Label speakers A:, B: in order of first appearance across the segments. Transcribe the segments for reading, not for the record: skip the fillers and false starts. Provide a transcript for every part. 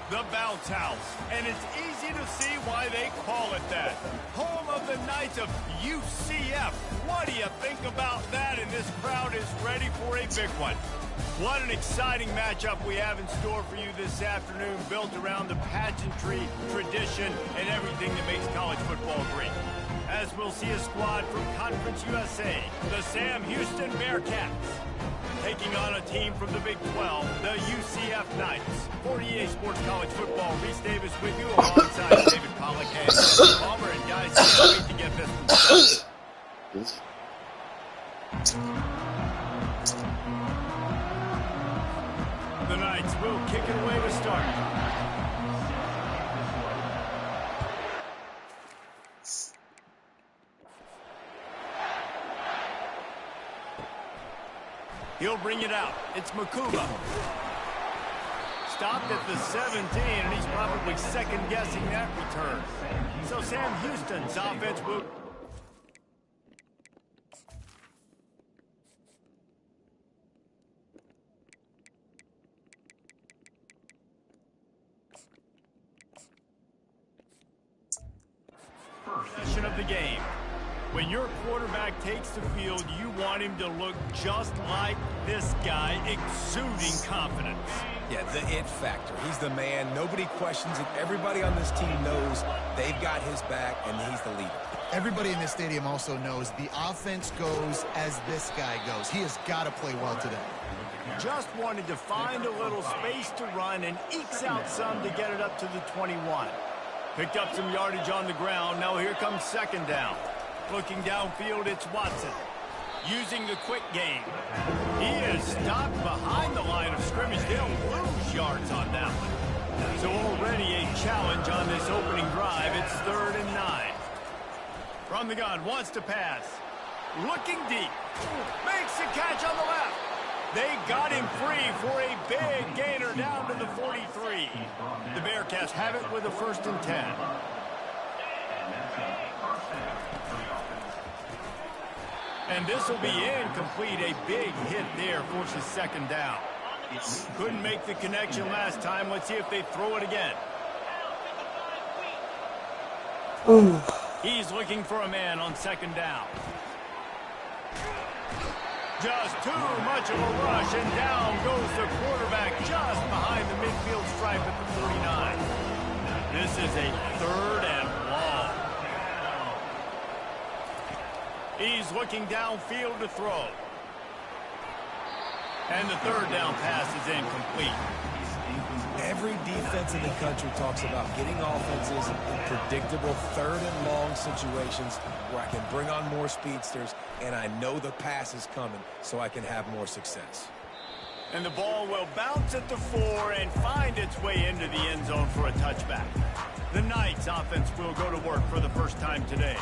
A: The Bounce House, and it's easy to see why they call it that. Home of the Knights of UCF. What do you think about that? And this crowd is ready for a big one. What an exciting matchup we have in store for you this afternoon, built around the pageantry, tradition, and everything that makes college football great. As we'll see a squad from Conference USA, the Sam Houston Bearcats, taking on a team from the Big 12, the UCF Knights. 48 Sports College Football, Reese Davis with you alongside David Pollack and Palmer. And guys, can't wait to get this one started. The Knights will kick it away to start. He'll bring it out. It's Makuba. Stopped at the 17, and he's probably second-guessing that return. So Sam Houston's offense will... Possession of the game. When your quarterback takes the field, you want him to look just like this guy, exuding confidence.
B: Yeah, the it factor. He's the man. Nobody questions it. Everybody on this team knows they've got his back, and he's the leader.
C: Everybody in this stadium also knows the offense goes as this guy goes. He has got to play well today.
A: Just wanted to find a little space to run and ekes out some to get it up to the 21. Picked up some yardage on the ground. Now here comes second down. Looking downfield, it's Watson. Using the quick game. He is stopped behind the line of scrimmage. They'll lose yards on that one. So already a challenge on this opening drive. It's 3rd and 9. From the gun, wants to pass. Looking deep. Makes the catch on the left. They got him free for a big gainer down to the 43. The Bearcats have it with a 1st and 10. And this will be incomplete. A big hit there forces second down. Couldn't make the connection last time. Let's see if they throw it again.
D: Ooh.
A: He's looking for a man on second down. Just too much of a rush, and down goes the quarterback just behind the midfield stripe at the 49. This is a 3rd and long. He's looking downfield to throw. And the 3rd down pass is incomplete.
B: Every defense in the country talks about getting offenses in predictable 3rd and long situations where I can bring on more speedsters and I know the pass is coming so I can have more success.
A: And the ball will bounce at the 4 and find its way into the end zone for a touchback. The Knights offense will go to work for the first time today.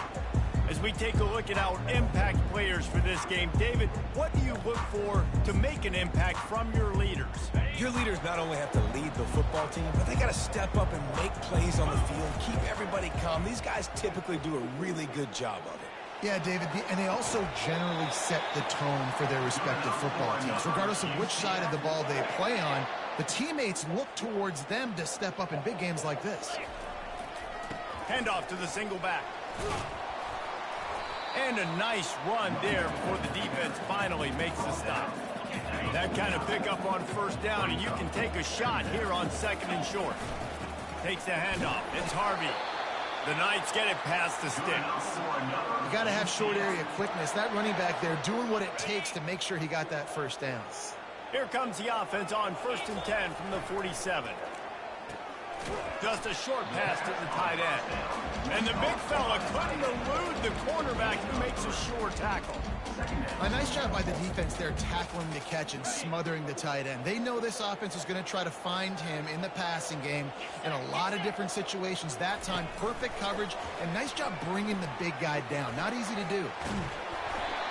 A: As we take a look at our impact players for this game, David, what do you look for to make an impact from your leaders?
B: Your leaders not only have to lead the football team, but they got to step up and make plays on the field, keep everybody calm. These guys typically do a really good job of it.
C: Yeah, David, and they also generally set the tone for their respective football teams. Regardless of which side of the ball they play on, the teammates look towards them to step up in big games like this.
A: Handoff to the single back. And a nice run there before the defense finally makes the stop. That kind of pickup on 1st down, and you can take a shot here on 2nd and short. Takes the handoff. It's Harvey. The Knights get it past the sticks.
C: You got to have short area quickness. That running back there doing what it takes to make sure he got that 1st down.
A: Here comes the offense on 1st and 10 from the 47. Just a short pass to the tight end. And the big fella couldn't elude the cornerback who makes a sure tackle.
C: A nice job by the defense there tackling the catch and smothering the tight end. They know this offense is going to try to find him in the passing game in a lot of different situations. That time, perfect coverage, and nice job bringing the big guy down. Not easy to do.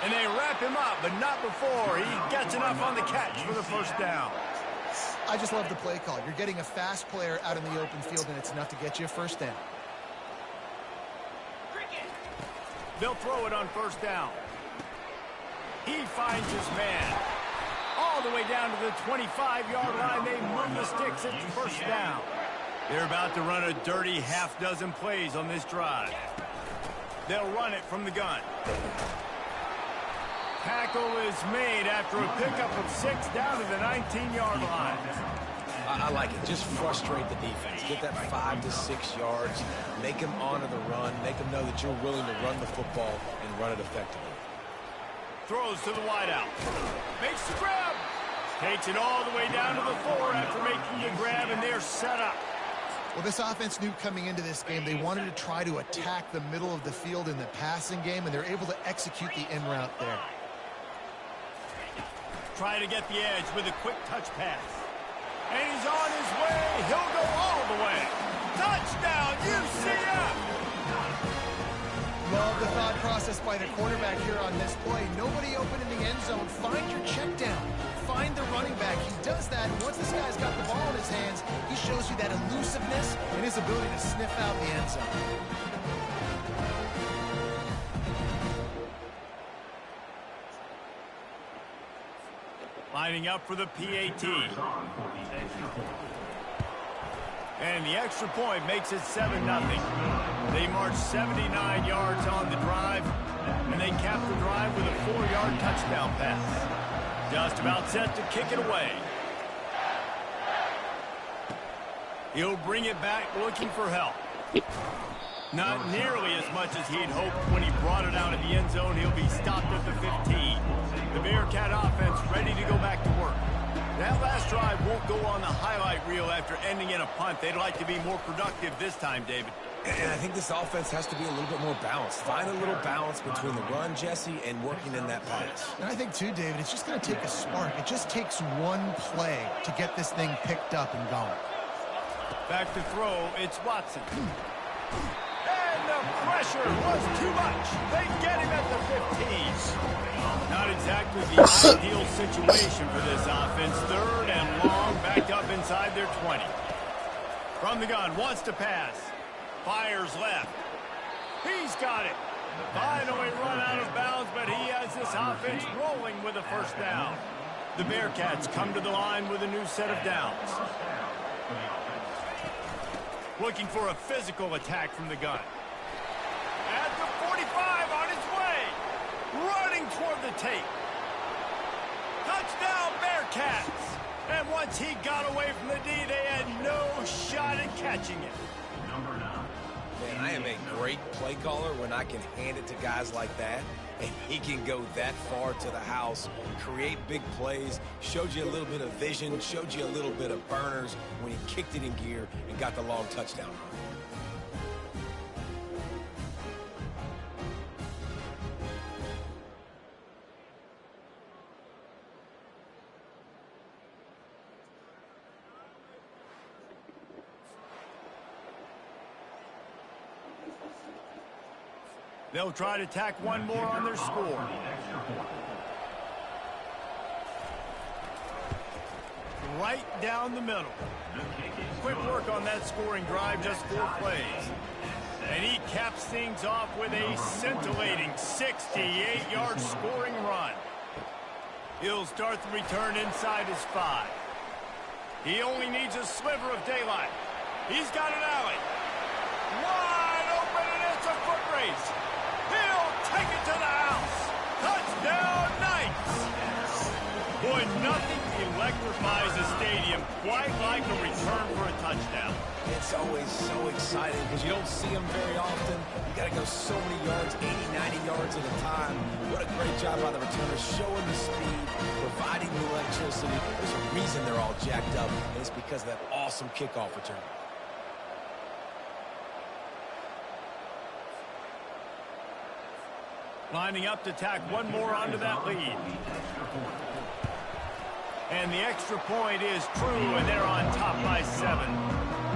A: And they wrap him up, but not before he gets enough on the catch for the 1st down.
C: I just love the play call. You're getting a fast player out in the open field, and it's enough to get you a 1st down.
A: They'll throw it on 1st down. He finds his man. All the way down to the 25-yard line. They move the sticks at 1st down. They're about to run a dirty half-dozen plays on this drive. They'll run it from the gun. Tackle is made after a pickup of 6 down to the 19-yard line.
B: I like it. Just frustrate the defense. Get that 5 to 6 yards. Make them honor the run. Make them know that you're willing to run the football and run it effectively.
A: Throws to the wideout. Makes the grab. Takes it all the way down to the 4 after making the grab, and they're set up.
C: Well, this offense knew coming into this game they wanted to try to attack the middle of the field in the passing game, and they're able to execute the in route there.
A: Try to get the edge with a quick touch pass. And he's on his way. He'll go all the way. Touchdown, UCF!
C: Love the thought process by the quarterback here on this play. Nobody open in the end zone. Find your check down. Find the running back. He does that, and once this guy's got the ball in his hands, he shows you that elusiveness and his ability to sniff out the end zone.
A: Lining up for the PAT. And the extra point makes it 7-0. They march 79 yards on the drive, and they cap the drive with a 4-yard touchdown pass. Just about set to kick it away. He'll bring it back looking for help. Not nearly as much as he'd hoped when he brought it out of the end zone. He'll be stopped at the 15. The Bearcat offense ready to go back to work. That last drive won't go on the highlight reel after ending in a punt. They'd like to be more productive this time, David.
B: And I think this offense has to be a little bit more balanced. Find a little balance between the run, Jesse, and working in that pass.
C: And I think, too, David, it's just going to take a spark. It just takes one play to get this thing picked up and going.
A: Back to throw, it's Watson. And the pressure was too much. They get him at the 15. Not exactly the ideal situation for this offense. 3rd and long, backed up inside their 20. From the gun, wants to pass. Fires left. He's got it. Finally run out of bounds, but he has this offense rolling with a first down. The Bearcats come to the line with a new set of downs. Looking for a physical attack from the gun. At the 45, on his way. Running toward the tape. Touchdown, Bearcats. And once he got away from the D, they had no shot at catching it.
B: Man, I am a great play caller when I can hand it to guys like that. And he can go that far to the house, create big plays, showed you a little bit of vision, showed you a little bit of burners when he kicked it in gear and got the long touchdown.
A: They'll try to tack one more on their score. Right down the middle. Quick work on that scoring drive, just 4 plays. And he caps things off with a scintillating 68-yard scoring run. He'll start the return inside his 5. He only needs a sliver of daylight. He's got an alley. Wide open, and it's a foot race. He'll take it to the house. Touchdown, Knights. Boy, nothing electrifies a stadium quite like a return for a touchdown.
B: It's always so exciting because you don't see them very often. You got to go so many yards, 80, 90 yards at a time. What a great job by the returners, showing the speed, providing the electricity. There's a reason they're all jacked up, and it's because of that awesome kickoff return.
A: Lining up to tack one more onto that lead. And the extra point is true, and they're on top by 7.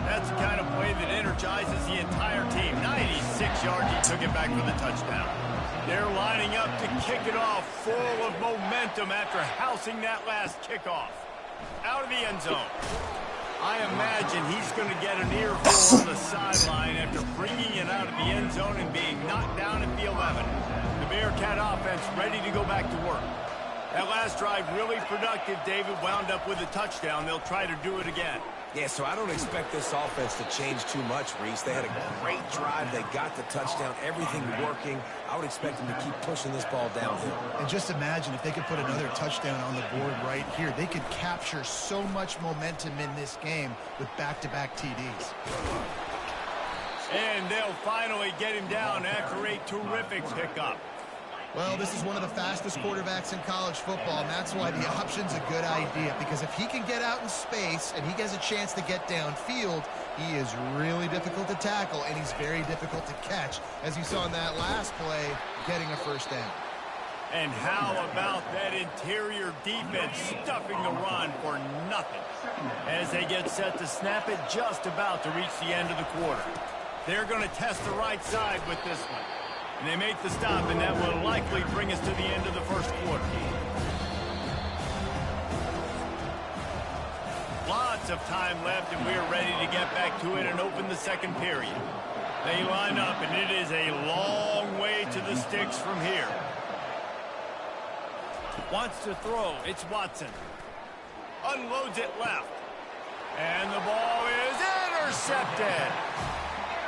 A: That's the kind of play that energizes the entire team. 96 yards, he took it back for the touchdown. They're lining up to kick it off, full of momentum after housing that last kickoff. Out of the end zone. I imagine he's going to get an earful on the sideline after bringing it out of the end zone and being knocked down at the 11. The Bearcat offense ready to go back to work. That last drive really productive. David wound up with a touchdown. They'll try to do it again.
B: Yeah, so I don't expect this offense to change too much, Reese. They had a great drive. They got the touchdown. Everything working. I would expect them to keep pushing this ball downhill.
C: And just imagine if they could put another touchdown on the board right here. They could capture so much momentum in this game with back-to-back TDs.
A: And they'll finally get him down after a terrific pickup.
C: Well, this is one of the fastest quarterbacks in college football, and that's why the option's a good idea, because if he can get out in space and he gets a chance to get downfield, he is really difficult to tackle, and he's very difficult to catch, as you saw in that last play, getting a first down.
A: And how about that interior defense stuffing the run for nothing as they get set to snap it just about to reach the end of the quarter. They're going to test the right side with this one. And they make the stop, and that will likely bring us to the end of the first quarter. Lots of time left, and we're ready to get back to it and open the second period. They line up, and it is a long way to the sticks from here. Wants to throw. It's Watson. Unloads it left. And the ball is intercepted.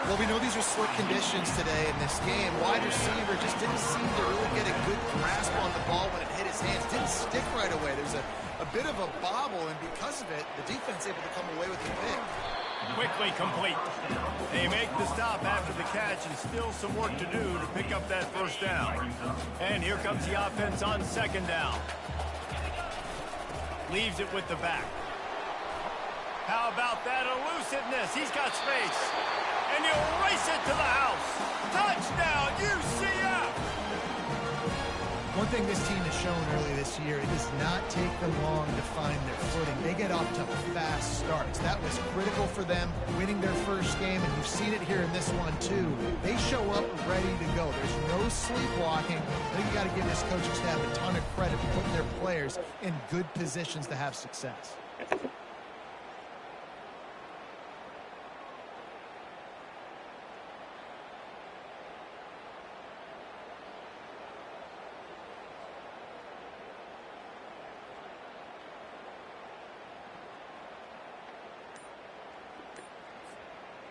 C: Well, we know these are slick conditions today in this game. Wide receiver just didn't seem to really get a good grasp on the ball when it hit his hands. Didn't stick right away. There's a bit of a bobble, and because of it, the defense able to come away with the pick.
A: Quickly complete. They make the stop after the catch, and still some work to do to pick up that first down. And here comes the offense on second down. Leaves it with the back. How about that elusiveness? He's got space. And he'll race it to the house. Touchdown, UCF!
C: One thing this team has shown early this year, it does not take them long to find their footing. They get off to fast starts. That was critical for them, winning their first game, and you've seen it here in this one, too. They show up ready to go. There's no sleepwalking. I think you got to give this coaching staff a ton of credit for putting their players in good positions to have success.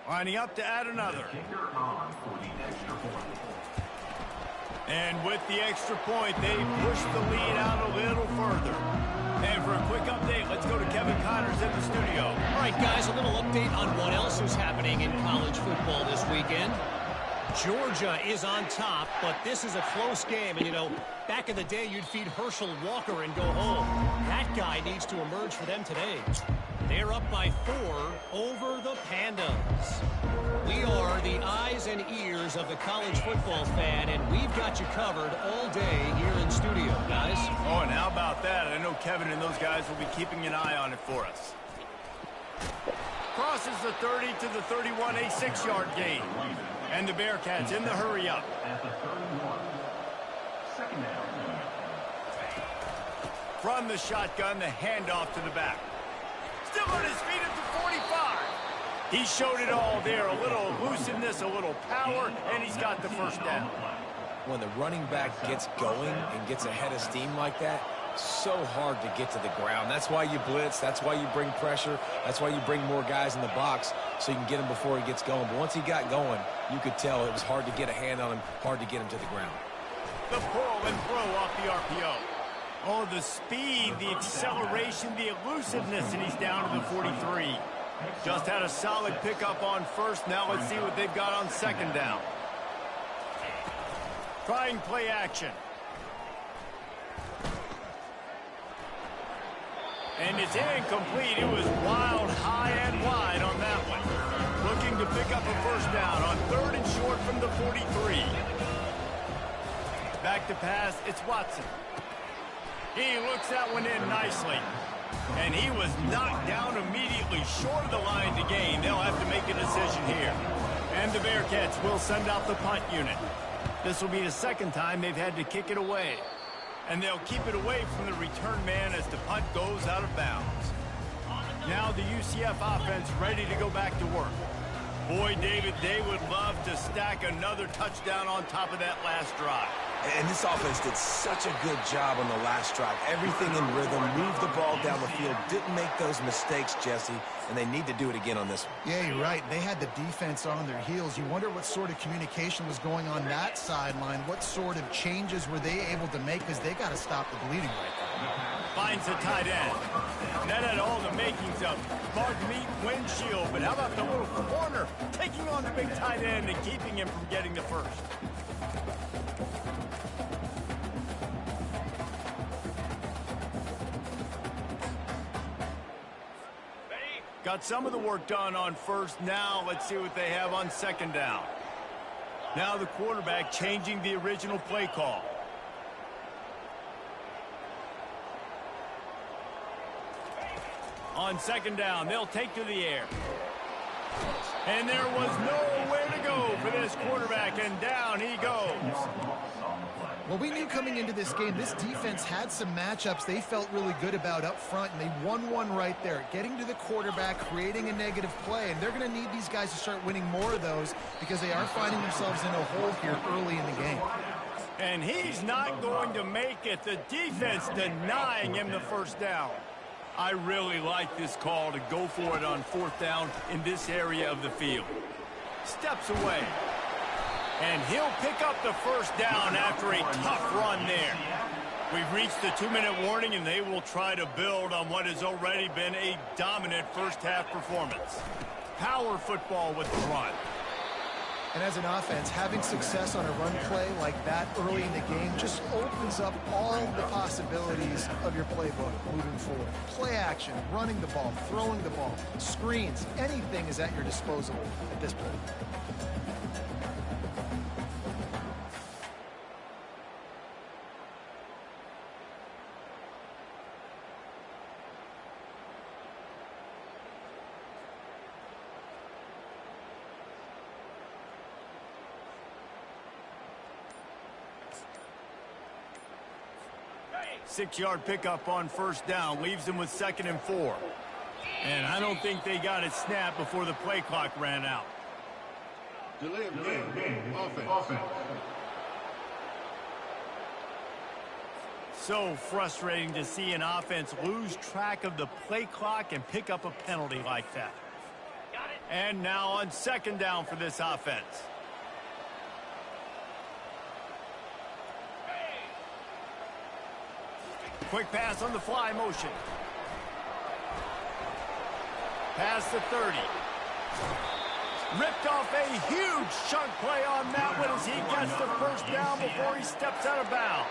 A: Lining up to add another. And with the extra point, they push the lead out a little further. And for a quick update, let's go to Kevin Connors in the studio.
E: All right, guys, a little update on what else is happening in college football this weekend. Georgia is on top, but this is a close game. And, you know, back in the day, you'd feed Herschel Walker and go home. That guy needs to emerge for them today. They're up by 4 over the Pandas. We are the eyes and ears of the college football fan, and we've got you covered all day here in studio, guys.
A: Oh, and how about that? I know Kevin and those guys will be keeping an eye on it for us. Crosses the 30 to the 31, a 6-yard gain. And the Bearcats in the hurry up. From the shotgun, the handoff to the back. Still on his feet at the 45. He showed it all there. A little elusiveness, a little power, and he's got the first down.
B: When the running back gets going and gets ahead of steam like that, so hard to get to the ground. That's why you blitz. That's why you bring pressure. That's why you bring more guys in the box so you can get him before he gets going. But once he got going, you could tell it was hard to get a hand on him, hard to get him to the ground.
A: The pull and throw off the RPO. Oh, the speed, the acceleration, the elusiveness, and he's down to the 43. Just had a solid pickup on first. Now let's see what they've got on second down. Trying play action. And it's incomplete. It was wild, high, and wide on that one. Looking to pick up a first down on 3rd and short from the 43. Back to pass, it's Watson. He looks that one in nicely. And he was knocked down immediately short of the line to gain. They'll have to make a decision here. And the Bearcats will send out the punt unit. This will be the second time they've had to kick it away. And they'll keep it away from the return man as the punt goes out of bounds. Now the UCF offense ready to go back to work. Boy, David, they would love to stack another touchdown on top of that last drive.
B: And this offense did such a good job on the last drive. Everything in rhythm, moved the ball down the field, didn't make those mistakes, Jesse, and they need to do it again on this one.
C: Yeah, you're right. They had the defense on their heels. You wonder what sort of communication was going on that sideline. What sort of changes were they able to make, because they got to stop the bleeding right now.
A: Finds a tight end. That had all the makings of Mark Meat windshield, but how about the little corner taking on the big tight end and keeping him from getting the first? Got some of the work done on first. Now let's see what they have on second down. Now the quarterback changing the original play call. On second down, they'll take to the air. And there was nowhere to go for this quarterback, and down he goes.
C: Well, we knew coming into this game, this defense had some matchups they felt really good about up front, and they won one right there, getting to the quarterback, creating a negative play, and they're going to need these guys to start winning more of those because they are finding themselves in a hole here early in the game.
A: And he's not going to make it. The defense denying him the first down. I really like this call to go for it on fourth down in this area of the field. Steps away. And he'll pick up the first down after a tough run there. We've reached the 2-minute warning, and they will try to build on what has already been a dominant first-half performance. Power football with the run.
C: And as an offense, having success on a run play like that early in the game just opens up all the possibilities of your playbook moving forward. Play action, running the ball, throwing the ball, screens, anything is at your disposal at this point.
A: Six-yard pickup on first down leaves them with 2nd and 4. And I don't think they got it snapped before the play clock ran out.
F: Delay of game. Offense.
A: So frustrating to see an offense lose track of the play clock and pick up a penalty like that. And now on second down for this offense. Quick pass on the fly motion. Past the 30. Ripped off a huge chunk play on that one as he gets the first down before he steps out of bounds.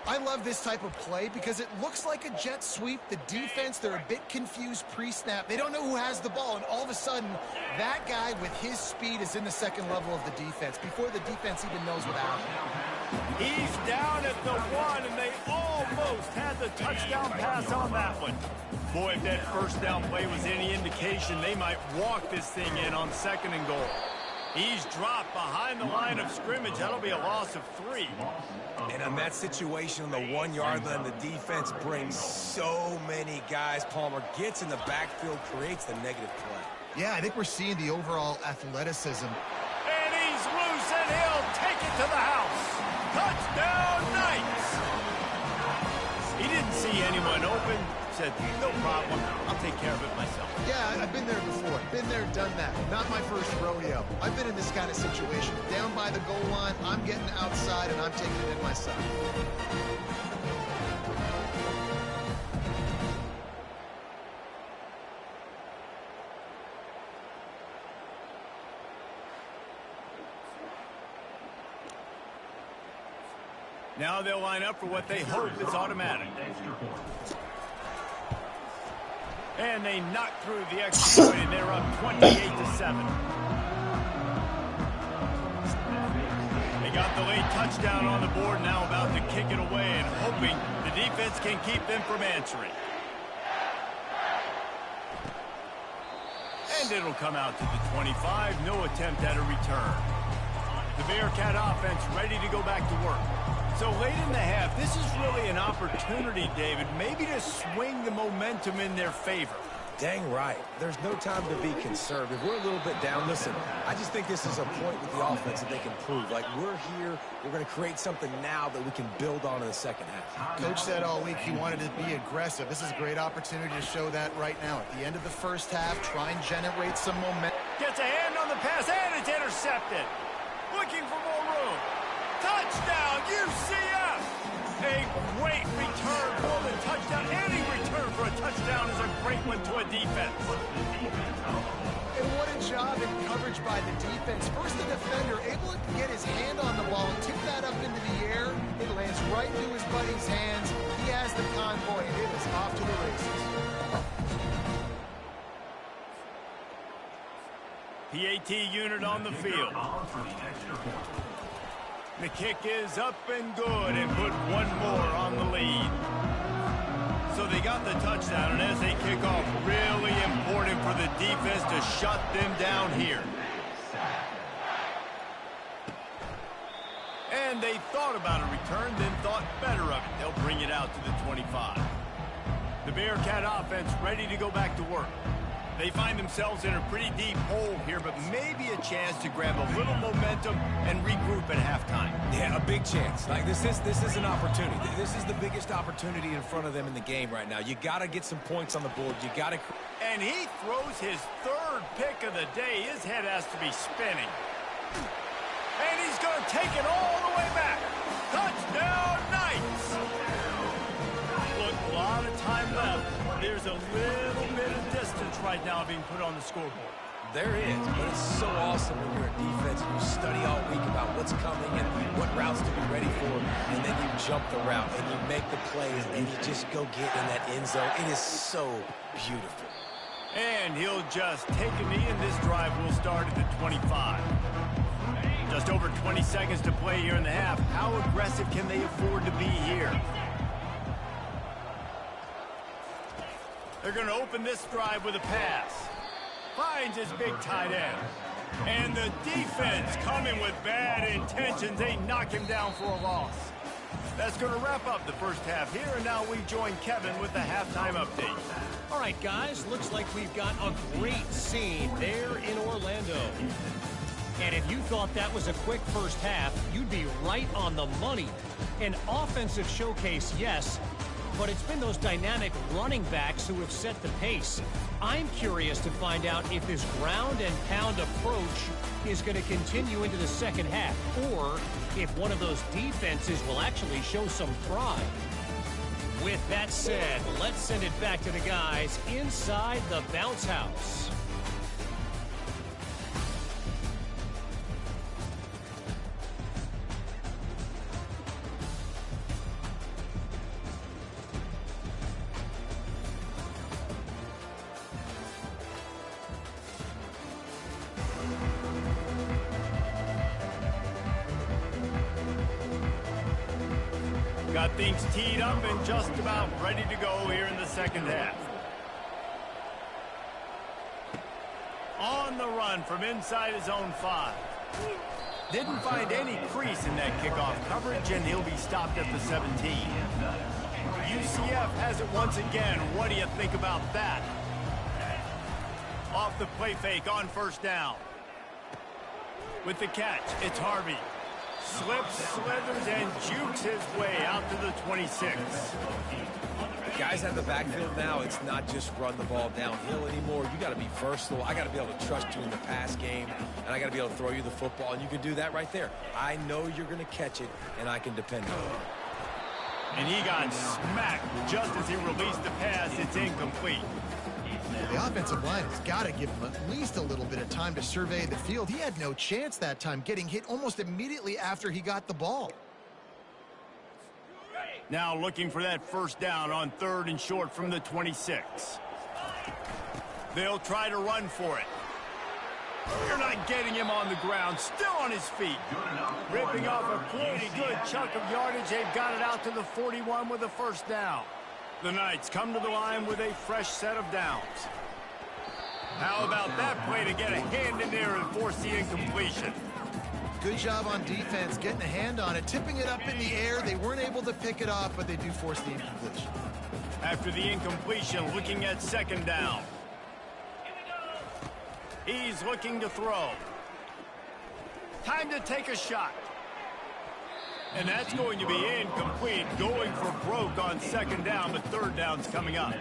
C: I love this type of play because it looks like a jet sweep. The defense, they're a bit confused pre-snap. They don't know who has the ball, and all of a sudden, that guy with his speed is in the second level of the defense before the defense even knows what happened.
A: He's down at the 1, and they almost had the touchdown pass on that one. Boy, if that first down play was any indication, they might walk this thing in on 2nd and goal. He's dropped behind the line of scrimmage. That'll be a loss of 3.
B: And on that situation on the 1-yard line, the defense brings so many guys. Palmer gets in the backfield, creates the negative play.
C: Yeah, I think we're seeing the overall athleticism.
A: And he's loose, and he'll take it to the house. Touchdown, Knights! He didn't see anyone open. Said, no problem. I'll take care of it myself.
C: Yeah, I've been there before. Been there, done that. Not my first rodeo. I've been in this kind of situation. Down by the goal line, I'm getting outside, and I'm taking it in myself.
A: Now they'll line up for what they hope is automatic. And they knock through the extra point, and they're up 28-7. They got the late touchdown on the board, now about to kick it away and hoping the defense can keep them from answering. And it'll come out to the 25, no attempt at a return. The Bearcat offense ready to go back to work. So late in the half, this is really an opportunity, David, maybe to swing the momentum in their favor.
B: Dang right. There's no time to be conservative. We're a little bit down. Listen, I just think this is a point with the offense that they can prove. Like, we're here. We're going to create something now that we can build on in the second half.
C: Coach said all week he wanted to be aggressive. This is a great opportunity to show that right now. At the end of the first half, try and generate some momentum.
A: Gets a hand on the pass, and it's intercepted. Looking for more room. Touchdown, UCF! A great return for the touchdown. Any return for a touchdown is a great one to a defense.
C: And what a job in coverage by the defense. First, the defender able to get his hand on the ball and tip that up into the air. It lands right into his buddy's hands. He has the convoy, and it is off to the races.
A: PAT unit on the field. The kick is up and good and put one more on the lead. So they got the touchdown, and as they kick off, really important for the defense to shut them down here. And they thought about a return, then thought better of it. They'll bring it out to the 25. The Bearcat offense ready to go back to work. They find themselves in a pretty deep hole here, but maybe a chance to grab a little momentum and regroup at halftime.
B: Yeah, a big chance. Like, this is an opportunity. This is the biggest opportunity in front of them in the game right now. You got to get some points on the board. You got to...
A: And he throws his third pick of the day. His head has to be spinning. And he's going to take it all the way back. Touchdown, Knights! Look, a lot of time left. There's a little bit of distance right now being put on the scoreboard.
B: There is, but it's so awesome when you're a defense and you study all week about what's coming and what routes to be ready for, and then you jump the route and you make the plays and you just go get in that end zone. It is so beautiful.
A: And he'll just take a knee, and this drive will start at the 25. Just over 20 seconds to play here in the half. How aggressive can they afford to be here? They're going to open this drive with a pass. Finds his big tight end. And the defense coming with bad intentions. They knock him down for a loss. That's going to wrap up the first half here, and now we join Kevin with the halftime update.
E: All right, guys, looks like we've got a great scene there in Orlando. And if you thought that was a quick first half, you'd be right on the money. An offensive showcase, yes, but it's been those dynamic running backs who have set the pace. I'm curious to find out if this ground and pound approach is going to continue into the second half, or if one of those defenses will actually show some pride. With that said, let's send it back to the guys inside the bounce house.
A: Got things teed up and just about ready to go here in the second half. On the run from inside his own 5. Didn't find any crease in that kickoff coverage, and he'll be stopped at the 17. UCF has it once again. What do you think about that? Off the play fake on first down. With the catch, it's Harvey. Slips, slithers, and jukes his way out to the 26.
B: Guys out the backfield now, it's not just run the ball downhill anymore. You got to be versatile. I got to be able to trust you in the pass game, and I got to be able to throw you the football, and you can do that right there. I know you're going to catch it, and I can depend on it.
A: And he got smacked just as he released the pass. It's incomplete.
C: The offensive line has got to give him at least a little bit of time to survey the field. He had no chance that time, getting hit almost immediately after he got the ball.
A: Now looking for that first down on 3rd and short from the 26. They'll try to run for it. You're not getting him on the ground, still on his feet. Ripping off a pretty good chunk of yardage. They've got it out to the 41 with a first down. The Knights come to the line with a fresh set of downs. How about that play to get a hand in there and force the incompletion?
C: Good job on defense, getting a hand on it, tipping it up in the air. They weren't able to pick it off, but they do force the incompletion.
A: After the incompletion, looking at second down. He's looking to throw. Time to take a shot. And that's going to be incomplete. Going for broke on second down, but third down's coming up.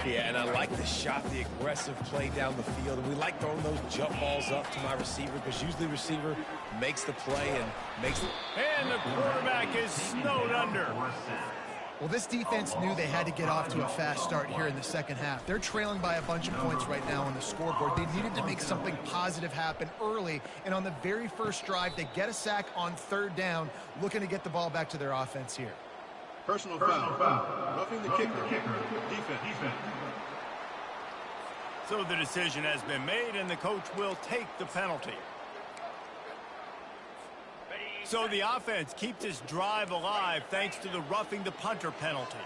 B: Yeah, and I like the shot, the aggressive play down the field. And we like throwing those jump balls up to my receiver because usually the receiver makes the play and makes it.
A: And the quarterback is snowed under.
C: Well, this defense knew they had to get off to a fast start here in the second half. They're trailing by a bunch of points right now on the scoreboard. They needed to make something positive happen early, and on the very first drive, they get a sack on third down, looking to get the ball back to their offense here.
F: Personal foul. Roughing the kicker. Defense.
A: So the decision has been made, and the coach will take the penalty. So the offense keeps this drive alive thanks to the roughing the punter penalty.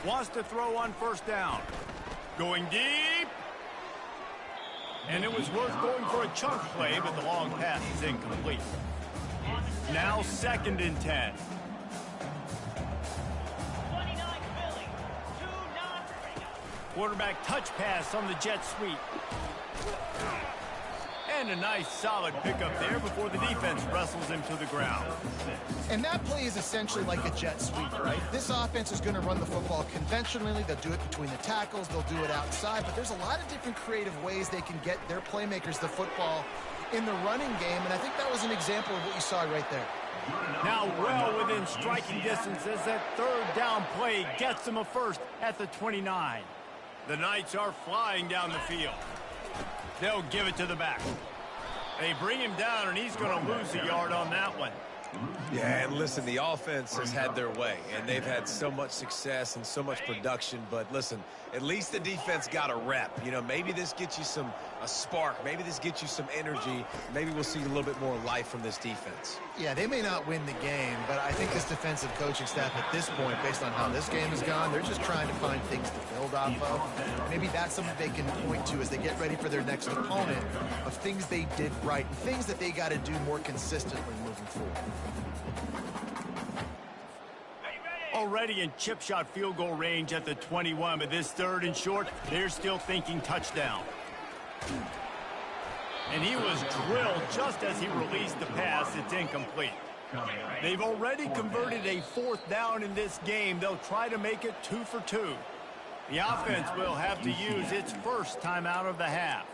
A: Wants to throw on first down. Going deep. And it was worth going for a chunk play, but the long pass is incomplete. Now 2nd and 10. Quarterback touch pass on the jet sweep. And a nice solid pickup there before the defense wrestles him to the ground.
C: And that play is essentially like a jet sweep, right? This offense is going to run the football conventionally. They'll do it between the tackles. They'll do it outside. But there's a lot of different creative ways they can get their playmakers the football in the running game. And I think that was an example of what you saw right there.
A: Now well within striking distance as that third down play gets them a first at the 29. The Knights are flying down the field. They'll give it to the back. They bring him down, and he's going to lose a yard on that one.
B: Yeah, and listen, the offense has had their way, and they've had so much success and so much production. But listen, at least the defense got a rep. You know, maybe this gets you a spark. Maybe this gets you some energy. Maybe we'll see a little bit more life from this defense.
C: Yeah, they may not win the game, but I think this defensive coaching staff at this point, based on how this game has gone, they're just trying to find things to build off of. Maybe that's something they can point to as they get ready for their next opponent, of things they did right and things that they got to do more consistently moving forward.
A: Already in chip shot field goal range at the 21, but this 3rd and short, they're still thinking touchdown. And he was drilled just as he released the pass. It's incomplete. They've already converted a 4th down in this game. They'll try to make it 2 for 2. The offense will have to use its first time out of the half.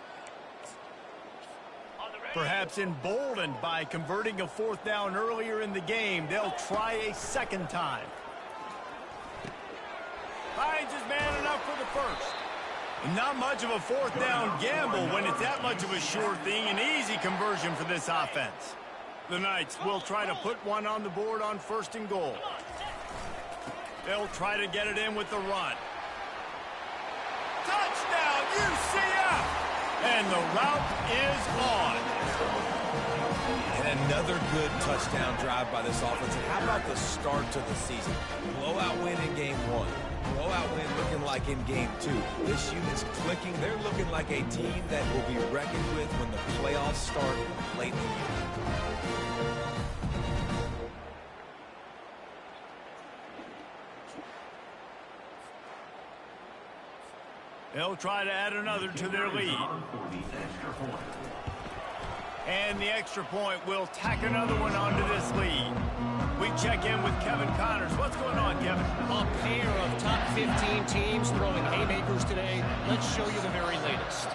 A: Perhaps emboldened by converting a 4th down earlier in the game, they'll try a 2nd time. Finds his man enough for the first. Not much of a 4th down gamble when it's that much of a sure thing. An easy conversion for this offense. The Knights will try to put one on the board on 1st and goal. They'll try to get it in with the run. Touchdown, UCF! And the route is on.
B: And another good touchdown drive by this offense. And how about the start to the season? Blowout win in game 1. Blowout win looking like in game 2. This unit's clicking. They're looking like a team that will be reckoned with when the playoffs start late in the year.
A: They'll try to add another to their lead. And the extra point will tack another one onto this lead. We check in with Kevin Connors. What's going on, Kevin?
E: A pair of top 15 teams throwing haymakers today. Let's show you the very latest.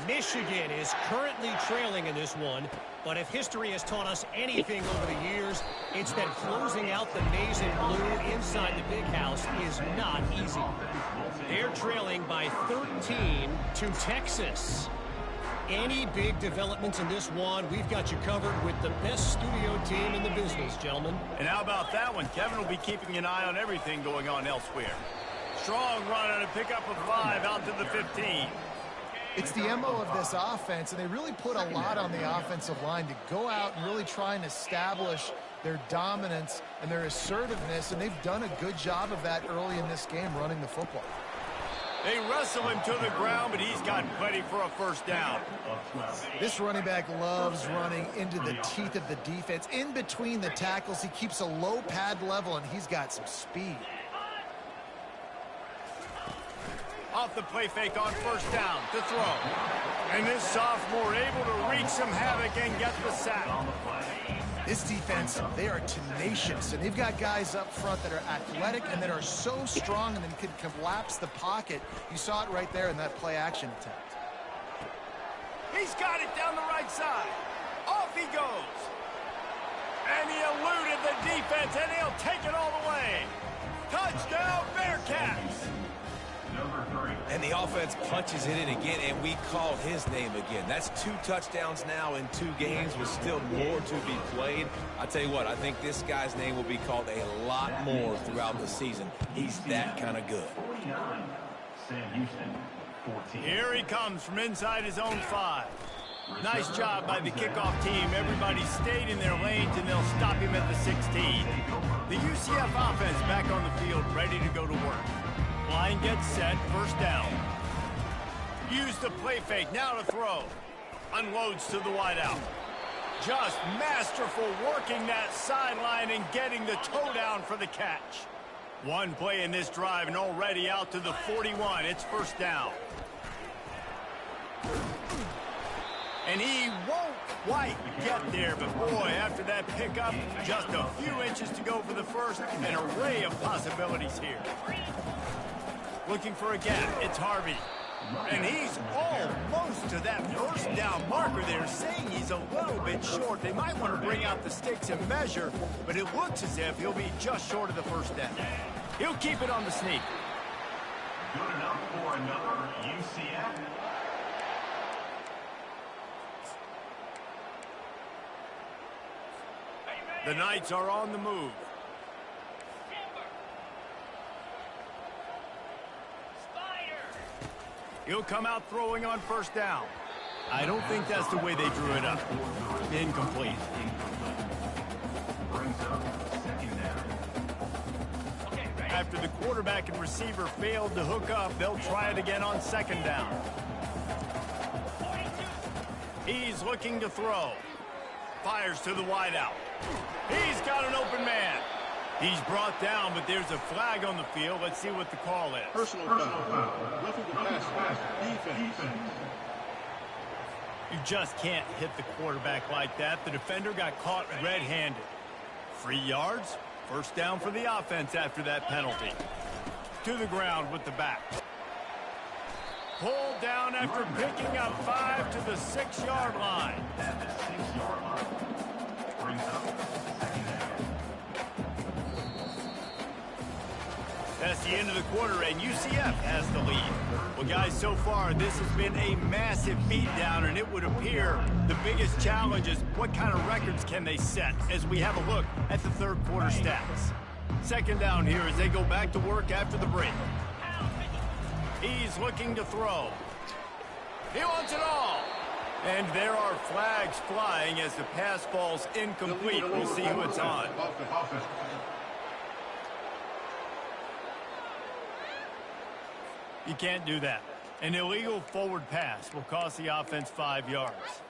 E: Michigan is currently trailing in this one, but if history has taught us anything over the years, it's that closing out the maize and blue inside the big house is not easy. They're trailing by 13 to Texas. Any big developments in this one, we've got you covered with the best studio team in the business, gentlemen.
A: And how about that one? Kevin will be keeping an eye on everything going on elsewhere. Strong run on a pickup of 5 out to the 15.
C: It's the MO of this offense, and they really put a lot on the offensive line to go out and really try and establish their dominance and their assertiveness, and they've done a good job of that early in this game running the football.
A: They wrestle him to the ground, but he's got plenty for a first down.
C: This running back loves running into the teeth of the defense. In between the tackles, he keeps a low pad level, and he's got some speed.
A: Off the play fake on first down to throw. And this sophomore able to wreak some havoc and get the sack.
C: This defense, they are tenacious, and they've got guys up front that are athletic and that are so strong and then can collapse the pocket. You saw it right there in that play-action attempt.
A: He's got it down the right side. Off he goes. And he eluded the defense, and he'll take it all the way. Touchdown, Bearcats!
B: And the offense punches it in again, and we call his name again. That's 2 touchdowns now in 2 games with still more to be played. I tell you what, I think this guy's name will be called a lot more throughout the season. He's that kind of good.
A: Here he comes from inside his own 5. Nice job by the kickoff team. Everybody stayed in their lanes, and they'll stop him at the 16. The UCF offense back on the field, ready to go to work. Line gets set, first down. Use the play fake, now to throw. Unloads to the wideout. Just masterful working that sideline and getting the toe down for the catch. One play in this drive and already out to the 41. It's first down. And he won't quite get there, but boy, after that pickup, just a few inches to go for the first. An array of possibilities here. Looking for a gap, it's Harvey. And he's almost to that first down marker there, saying he's a little bit short. They might want to bring out the sticks and measure, but it looks as if he'll be just short of the first down. He'll keep it on the sneak.
F: Good enough for another UCF.
A: The Knights are on the move. He'll come out throwing on first down. I don't think that's the way they drew it up. Incomplete. After the quarterback and receiver failed to hook up, they'll try it again on second down. He's looking to throw. Fires to the wideout. He's got an open man. He's brought down, but there's a flag on the field. Let's see what the call is.
F: Personal foul. Roughing the pass. Defense.
A: You just can't hit the quarterback like that. The defender got caught red-handed. 3 yards. First down for the offense after that penalty. To the ground with the back. Pulled down after picking up 5 to the 6-yard line.
F: Brings up second down.
A: That's the end of the quarter, and UCF has the lead. Well, guys, so far, this has been a massive beatdown, and it would appear the biggest challenge is what kind of records can they set as we have a look at the third quarter stats. Second down here as they go back to work after the break. He's looking to throw. He wants it all. And there are flags flying as the pass falls incomplete. We'll see who it's on. You can't do that. An illegal forward pass will cost the offense 5 yards.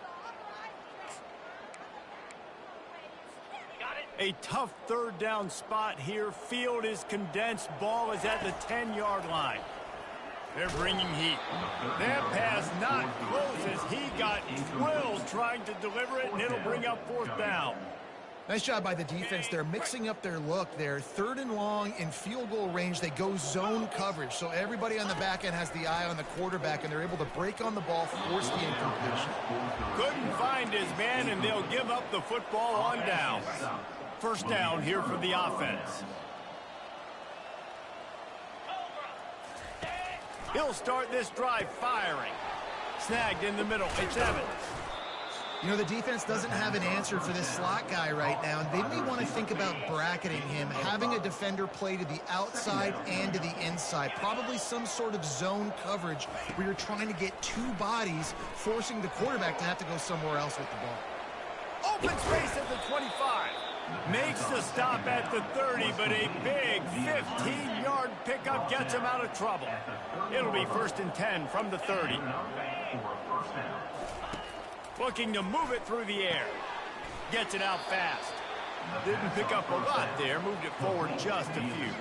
A: A tough third down spot here. Field is condensed. Ball is at the 10-yard line. They're bringing heat. That pass not close as he got drilled trying to deliver it, and it'll bring up fourth down.
C: Nice job by the defense. They're mixing up their look there. Third and long in field goal range. They go zone coverage. So everybody on the back end has the eye on the quarterback, and they're able to break on the ball, force the incompletion.
A: Couldn't find his man, and they'll give up the football on down. First down here for the offense. He'll start this drive firing. Snagged in the middle. It's Evans.
C: You know, the defense doesn't have an answer for this slot guy right now, and they may want to think about bracketing him, having a defender play to the outside and to the inside. Probably some sort of zone coverage where you're trying to get 2 bodies, forcing the quarterback to have to go somewhere else with the ball.
A: Open space at the 25. Makes the stop at the 30, but a big 15-yard pickup gets him out of trouble. It'll be 1st and 10 from the 30. Looking to move it through the air. Gets it out fast. Didn't pick up a lot there. Moved it forward just a few.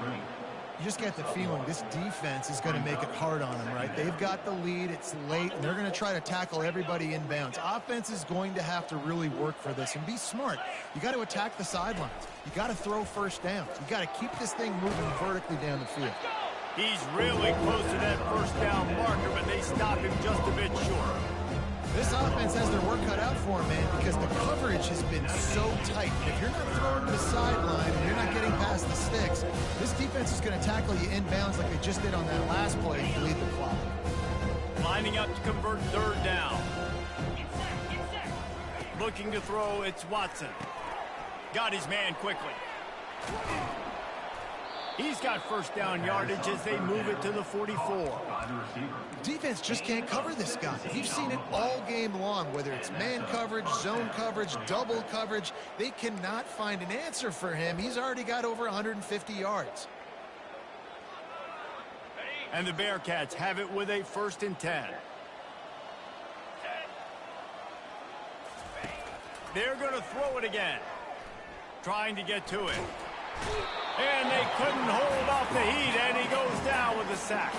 C: You just get the feeling this defense is going to make it hard on them, right? They've got the lead. It's late, and they're going to try to tackle everybody inbounds. Offense is going to have to really work for this and be smart. You got to attack the sidelines. You got to throw first downs. You got to keep this thing moving vertically down the field.
A: He's really close to that first down marker, but they stop him just a bit short.
C: This offense has their work cut out for them, man, because the coverage has been so tight. If you're not throwing to the sideline and you're not getting past the sticks, this defense is going to tackle you inbounds like they just did on that last play and lead the clock.
A: Lining up to convert third down. Looking to throw, it's Watson. Got his man quickly. He's got first down yardage as they move it to the 44.
C: Defense just can't cover this guy. You've seen it all game long, whether it's man coverage, zone coverage, double coverage. They cannot find an answer for him. He's already got over 150 yards.
A: And the Bearcats have it with a 1st and 10. They're going to throw it again. Trying to get to it. And they couldn't hold off the heat, and he goes down with a sack.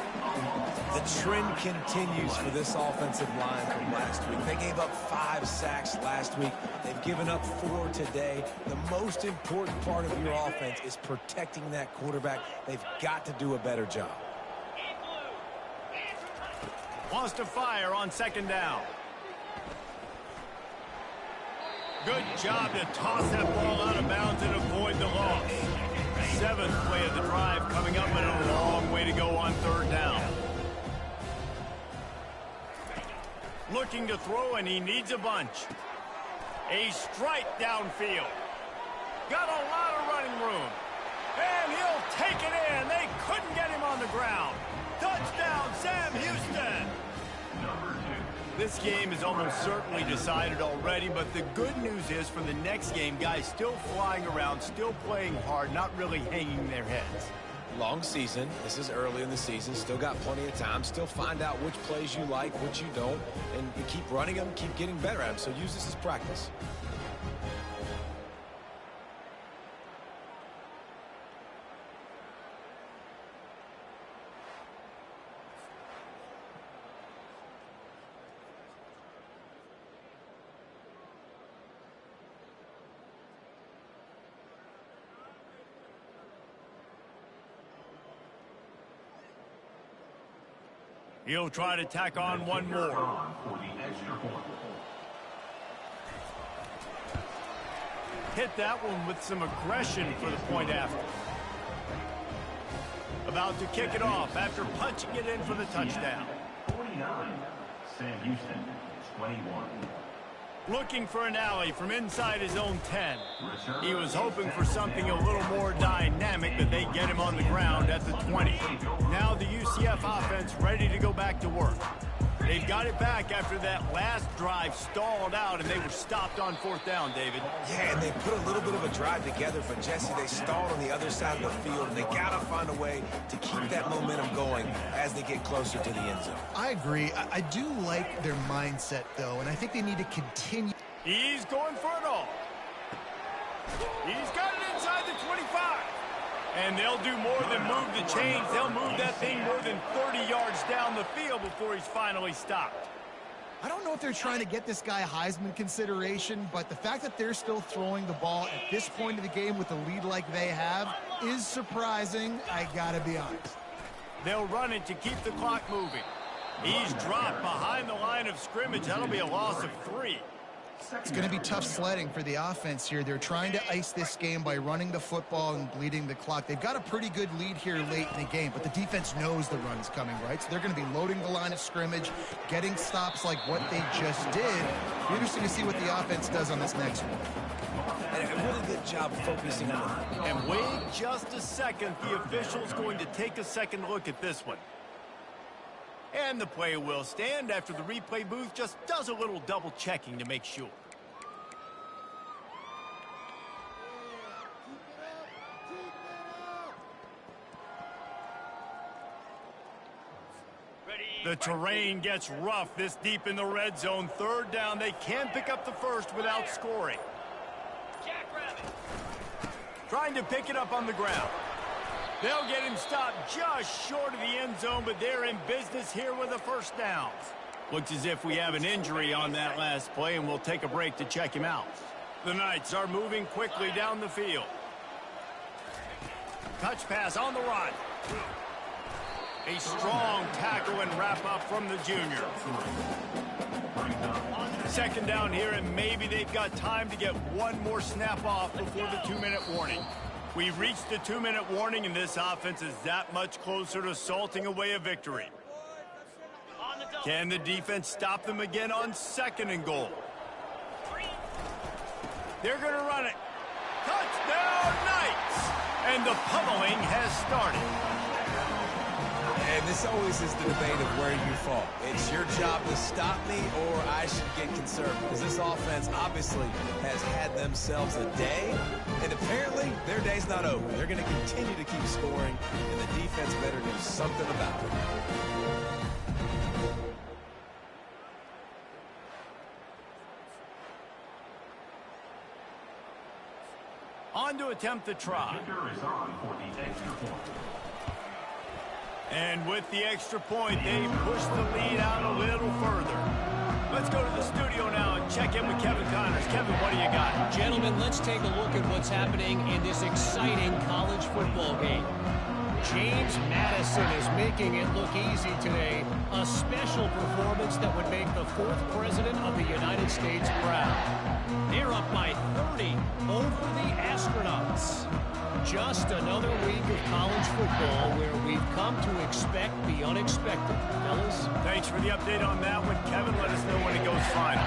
B: The trend continues for this offensive line from last week. They gave up 5 sacks last week. They've given up 4 today. The most important part of your offense is protecting that quarterback. They've got to do a better job.
A: Wants to fire on 2nd down. Good job to toss that ball out of bounds and avoid the loss. 7th play of the drive coming up, and a long way to go on 3rd down. Looking to throw, and he needs a bunch. A strike downfield. Got a lot of running room. And he'll take it in. They couldn't get him on the ground. Touchdown, Sam Houston. This game is almost certainly decided already, but the good news is for the next game, guys still flying around, still playing hard, not really hanging their heads.
B: Long season. This is early in the season. Still got plenty of time. Still find out which plays you like, which you don't, and you keep running them, keep getting better at them. So use this as practice.
A: He'll try to tack on one more. Hit that one with some aggression for the point after. About to kick it off after punching it in for the touchdown.
F: 49, Sam Houston, 21.
A: Looking for an alley from inside his own 10. He was hoping for something a little more dynamic, but they get him on the ground at the 20. Now the UCF offense ready to go back to work. They've got it back after that last drive stalled out, and they were stopped on 4th down, David.
B: Yeah, and they put a little bit of a drive together, but Jesse, they stalled on the other side of the field, and they got to find a way to keep that momentum going as they get closer to the end zone.
C: I agree. I do like their mindset, though, and I think they need to continue.
A: He's going for it all. He's got it inside the 25. And they'll do more than move the chains. They'll move that thing more than 30 yards down the field before he's finally stopped.
C: I don't know if they're trying to get this guy Heisman consideration, but the fact that they're still throwing the ball at this point of the game with a lead like they have is surprising, I gotta be honest.
A: They'll run it to keep the clock moving. He's dropped behind the line of scrimmage. That'll be a loss of 3.
C: It's going to be tough sledding for the offense here. They're trying to ice this game by running the football and bleeding the clock. They've got a pretty good lead here late in the game, but the defense knows the run's coming, right? So they're going to be loading the line of scrimmage, getting stops like what they just did. It'll be interesting to see what the offense does on this next one.
B: And a really good job focusing on it.
A: And wait just a second. The official's going to take a second look at this one. And the play will stand after the replay booth just does a little double checking to make sure. The terrain gets rough this deep in the red zone. 3rd down. They can pick up the first without scoring. Trying to pick it up on the ground. They'll get him stopped just short of the end zone, but they're in business here with a first down. Looks as if we have an injury on that last play, and we'll take a break to check him out. The Knights are moving quickly down the field. Touch pass on the run. A strong tackle and wrap up from the junior. Second down here, and maybe they've got time to get one more snap off before the 2-minute warning. We've reached the 2-minute warning, and this offense is that much closer to salting away a victory. Can the defense stop them again on 2nd and goal? They're going to run it. Touchdown, Knights! And the pummeling has started.
B: And this always is the debate of where you fall. It's your job to stop me, or I should get conservative. Because this offense obviously has had themselves a day, and apparently their day's not over. They're going to continue to keep scoring, and the defense better do something about it.
A: On to attempt the try. And with the extra point, they push the lead out a little further. Let's go to the studio now and check in with Kevin Connors. Kevin, what do you got?
E: Gentlemen, let's take a look at what's happening in this exciting college football game. James Madison is making it look easy today. A special performance that would make the 4th president of the United States proud. They're up by 30 over the Astronauts. Just another week of college football where we've come to expect the unexpected. Fellas?
A: Thanks for the update on that one, Kevin. Let us know when it goes final.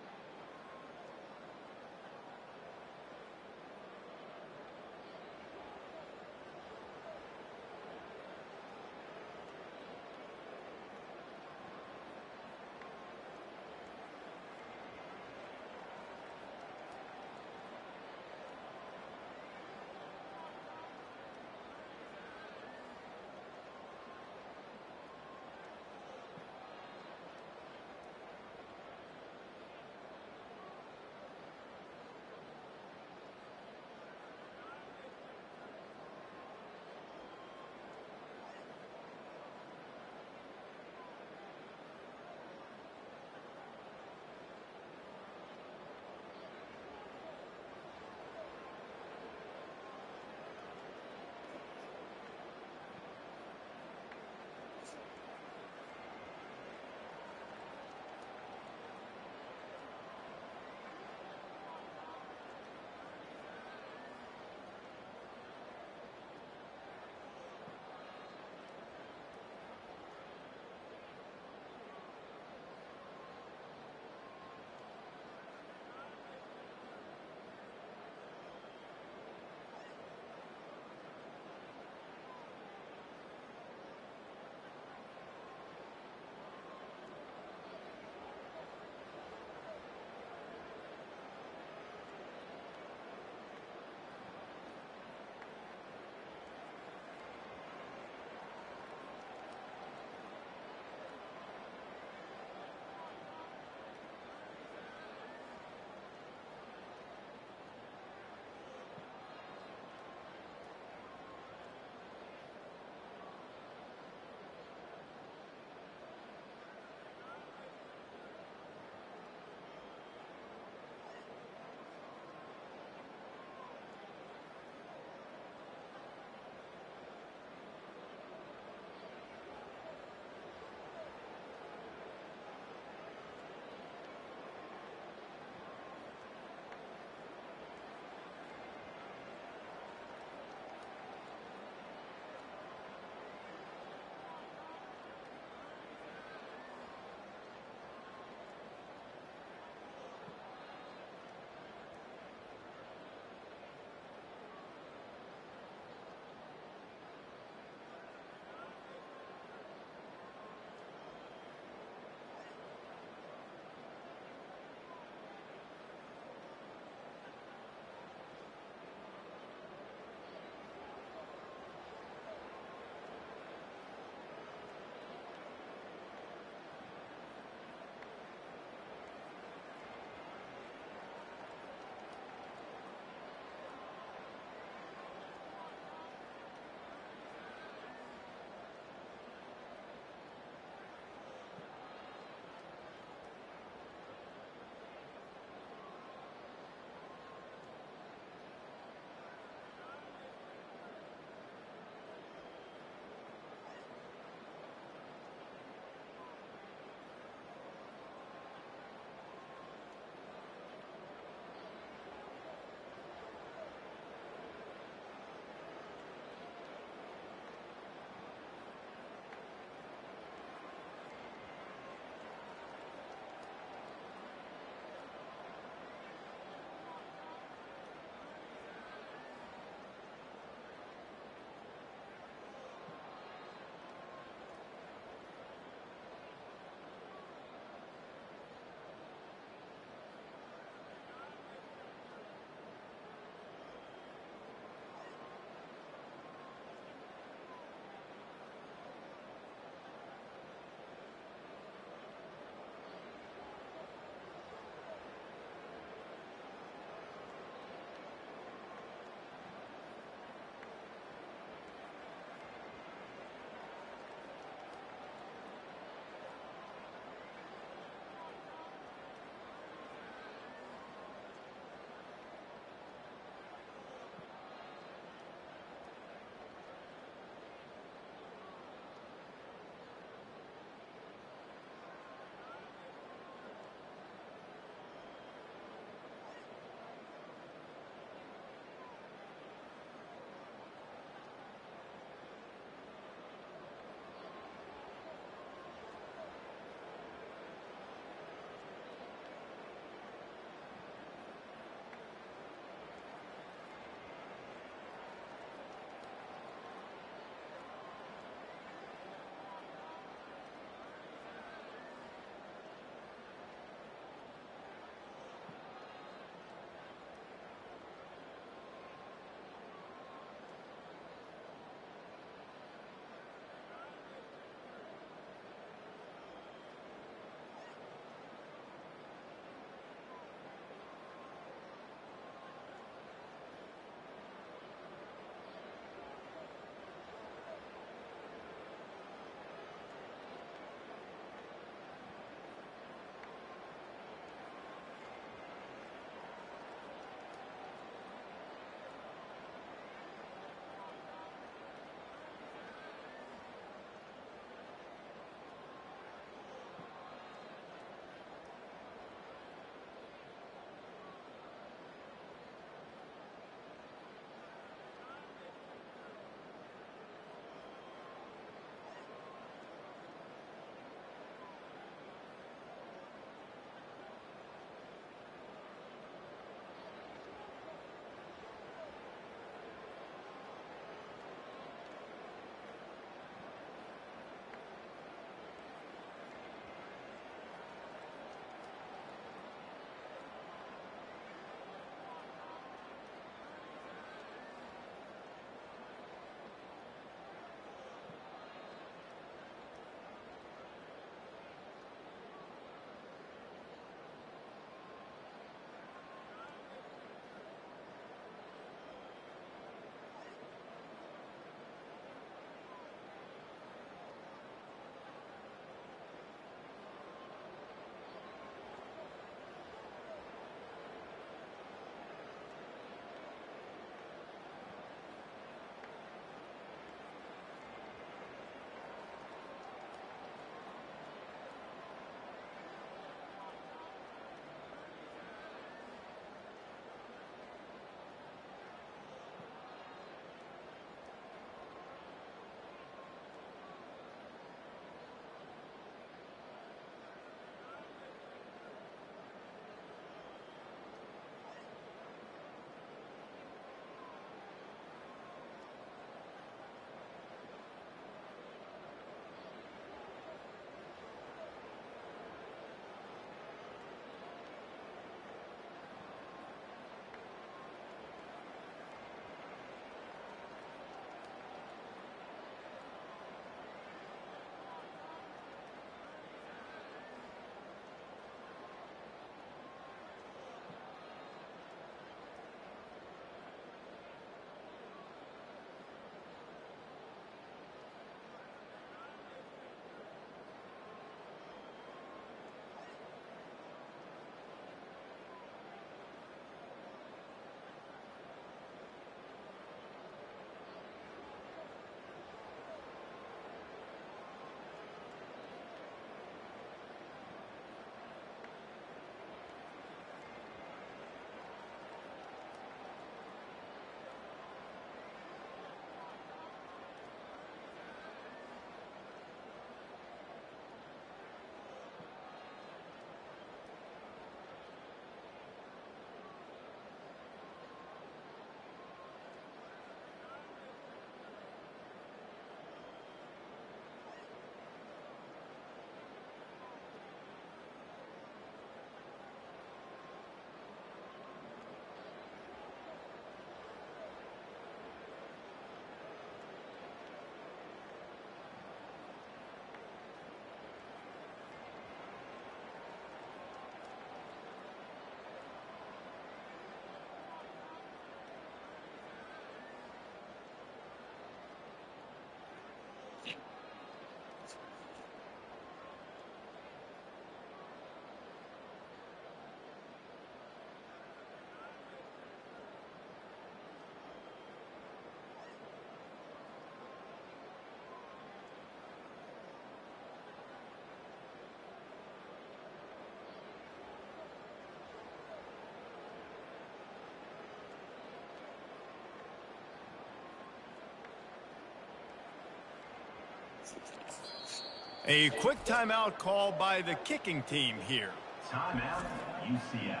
A: A quick timeout call by the kicking team here.
G: Timeout, UCF.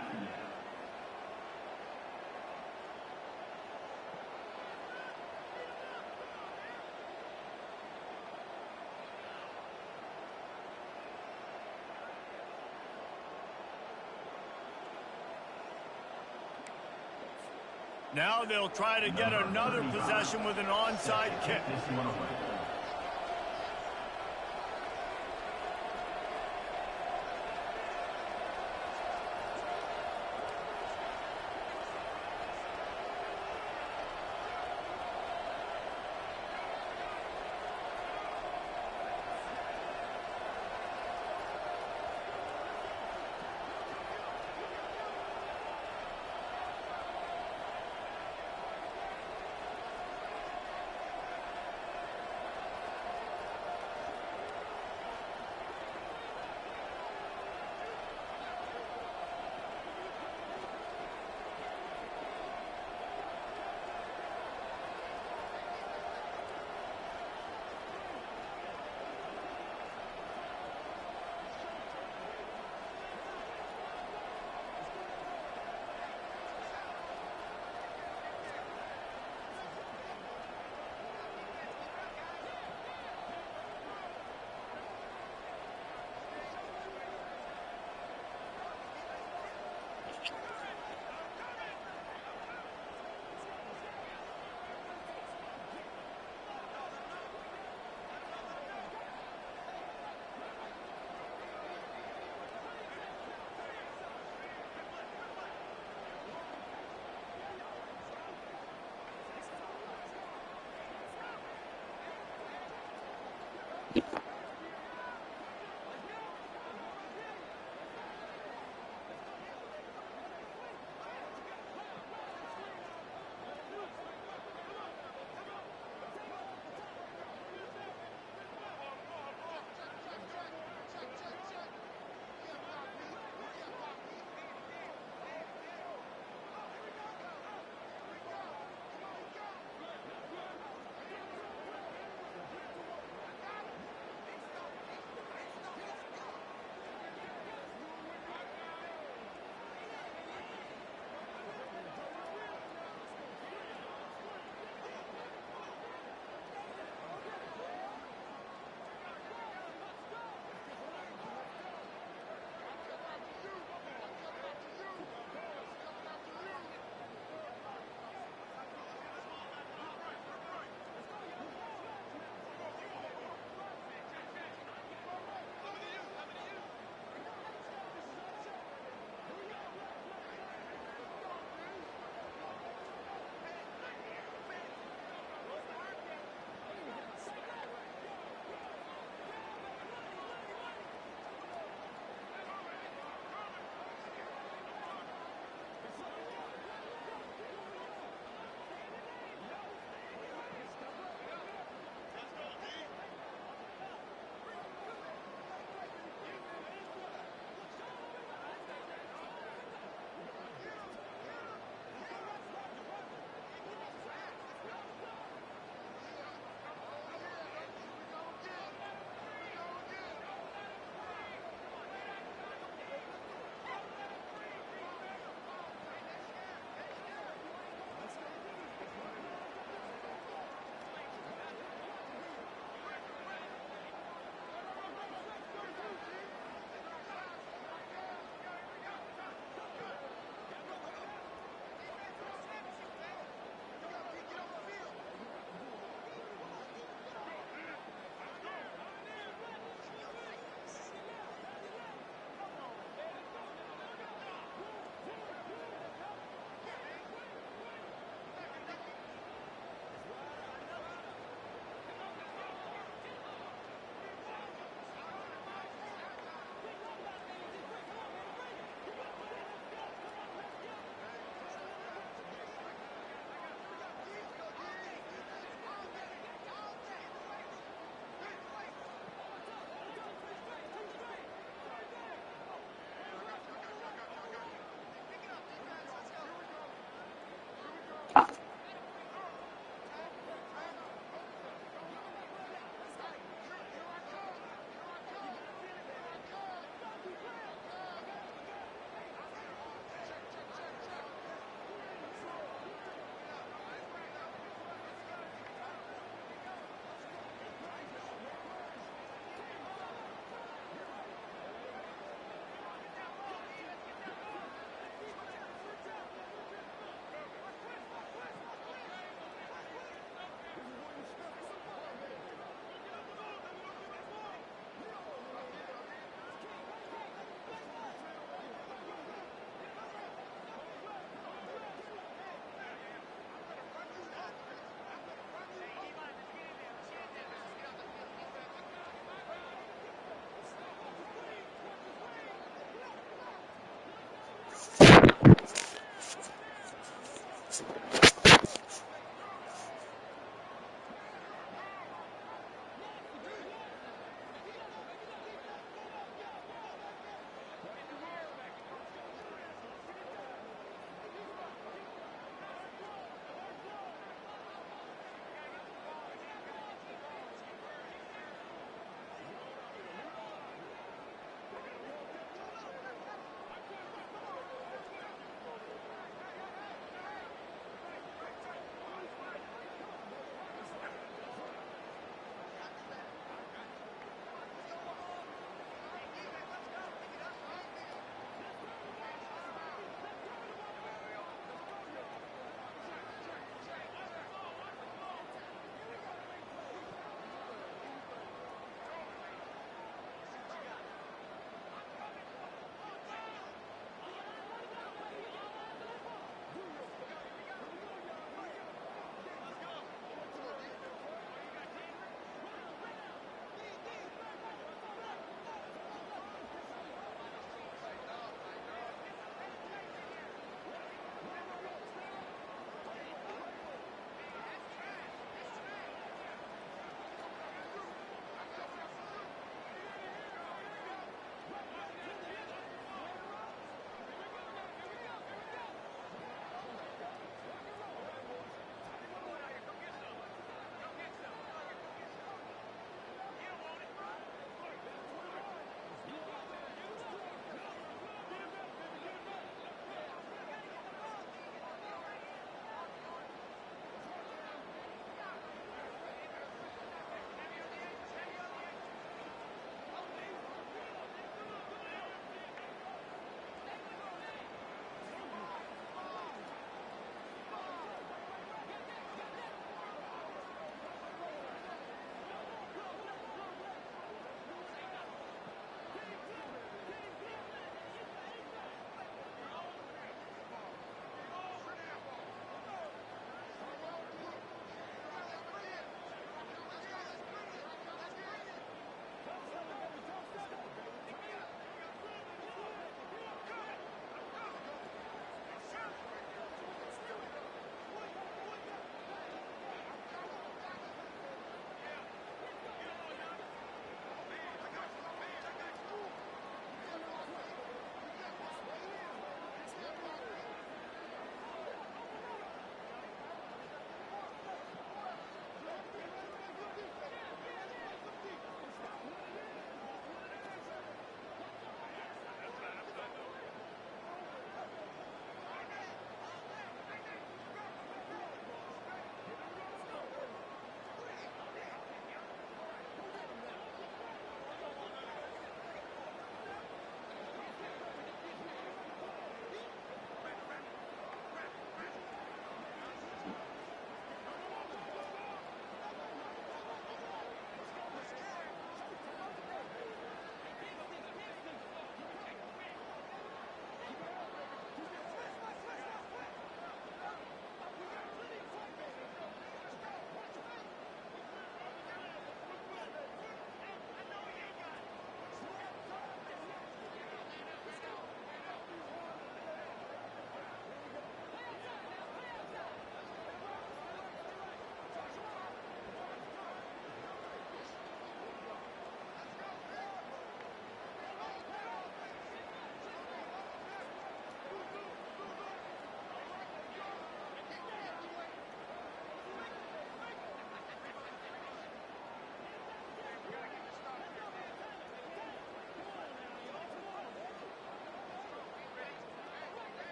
A: Now they'll try to get another possession with an onside kick.
G: This one away.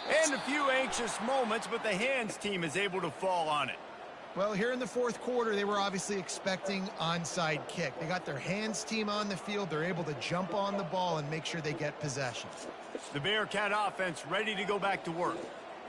A: And a few anxious moments, but the hands team is able to fall on it.
C: Well, here in the fourth quarter, they were obviously expecting onside kick. They got their hands team on the field. They're able to jump on the ball and make sure they get possession.
A: The Bearcat offense ready to go back to work.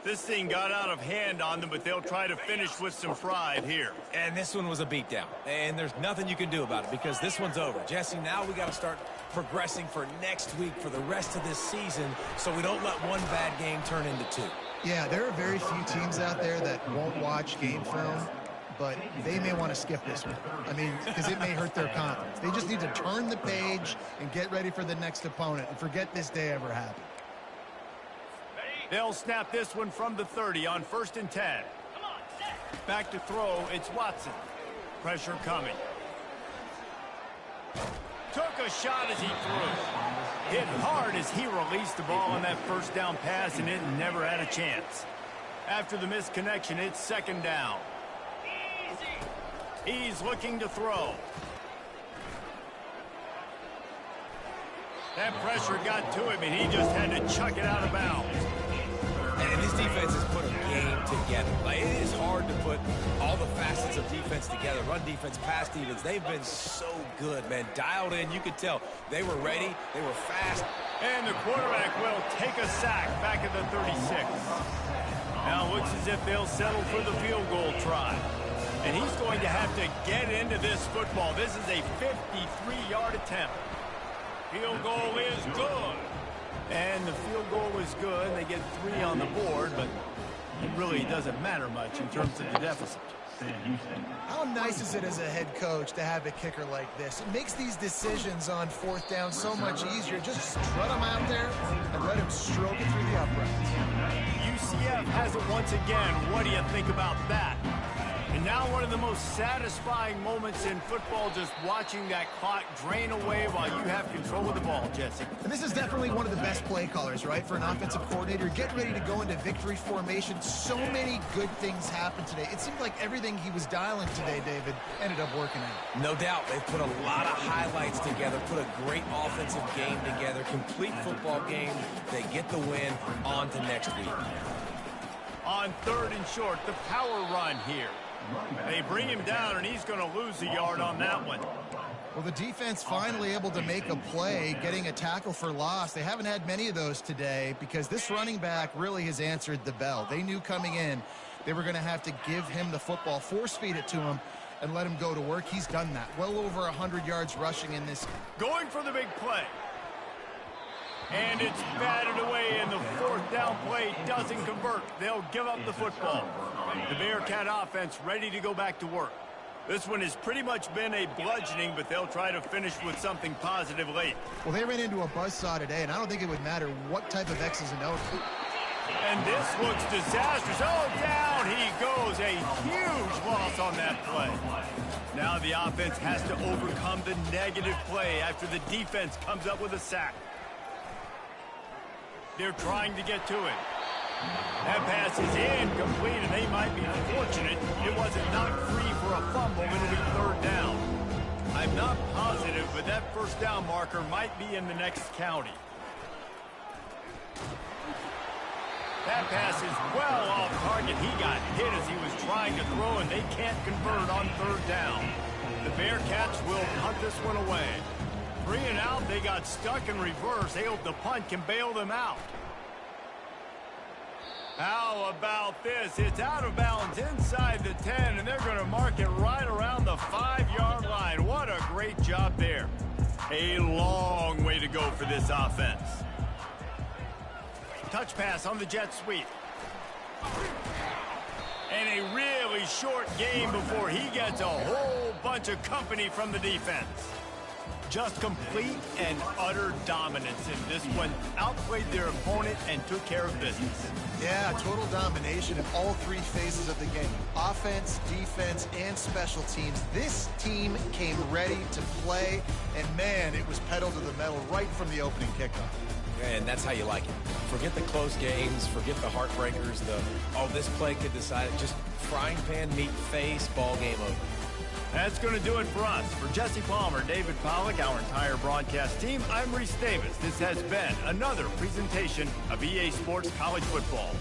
A: This thing got out of hand on them, but they'll try to finish with some pride here.
B: And this one was a beatdown. And there's nothing you can do about it because this one's over. Jesse, now we got to start progressing for next week for the rest of this season so we don't let one bad game turn into two.
C: Yeah, there are very few teams out there that won't watch game film, but they may want to skip this one. I mean, because it may hurt their confidence. They just need to turn the page and get ready for the next opponent and forget this day ever happened.
A: They'll snap this one from the 30 on 1st and 10. Back to throw, it's Watson. Pressure coming. Took a shot as he threw. Hit hard as he released the ball on that first down pass, and it never had a chance. After the misconnection, it's 2nd down. He's looking to throw. That pressure got to him, and he just had to chuck it out of bounds.
B: And this defense has put a game together. Like, it is hard to put all the facets of defense together. Run defense, pass defense. They've been so good, man. Dialed in. You could tell they were ready. They were fast.
A: And the quarterback will take a sack back at the 36. Now it looks as if they'll settle for the field goal try. And he's going to have to get into this football. This is a 53-yard attempt. Field goal is good. And the field goal is good. They get 3 on the board, but it really doesn't matter much in terms of the deficit.
C: How nice is it as a head coach to have a kicker like this? It makes these decisions on 4th down so much easier. Just strut him out there and let him stroke it through the uprights.
A: UCF has it once again. What do you think about that? And now one of the most satisfying moments in football, just watching that clock drain away while you have control of the ball, Jesse.
C: And this is definitely one of the best play callers, right, for an offensive coordinator. Get ready to go into victory formation. So many good things happened today. It seemed like everything he was dialing today, David, ended up working out.
B: No doubt. They've put a lot of highlights together, put a great offensive game together, complete football game. They get the win. On to next week.
A: On 3rd and short, the power run here. They bring him down, and he's going to lose a yard on that one.
C: Well, the defense finally able to make a play, getting a tackle for loss. They haven't had many of those today because this running back really has answered the bell. They knew coming in they were going to have to give him the football, force-feed it to him, and let him go to work. He's done that. Well over 100 yards rushing in this.
A: Going for the big play. And it's batted away, and the 4th down play doesn't convert. They'll give up the football. The Bearcat offense ready to go back to work. This one has pretty much been a bludgeoning, but they'll try to finish with something positive late.
C: Well, they ran into a buzzsaw today, and I don't think it would matter what type of X's and O's.
A: And this looks disastrous. Oh, down he goes. A huge loss on that play. Now the offense has to overcome the negative play after the defense comes up with a sack. They're trying to get to it. That pass is incomplete, and they might be fortunate it wasn't knocked free for a fumble. It'll be 3rd down. I'm not positive, but that 1st down marker might be in the next county. That pass is well off target. He got hit as he was trying to throw, and they can't convert on 3rd down. The Bearcats will punt this one away. 3 and out, they got stuck in reverse. They hope the punt can bail them out. How about this? It's out of bounds inside the 10, and they're going to mark it right around the 5-yard line. What a great job there. A long way to go for this offense. Touch pass on the jet sweep. And a really short game before he gets a whole bunch of company from the defense. Just complete and utter dominance in this one. Outplayed their opponent and took care of business.
C: Yeah, total domination in all 3 phases of the game. Offense, defense, and special teams. This team came ready to play, and man, it was pedal to the metal right from the opening kickoff.
B: And that's how you like it. Forget the close games, forget the heartbreakers, this play could decide it. Just frying pan, meat, face, ball game over.
A: That's going to do it for us. For Jesse Palmer, David Pollack, our entire broadcast team, I'm Reese Davis. This has been another presentation of EA Sports College Football.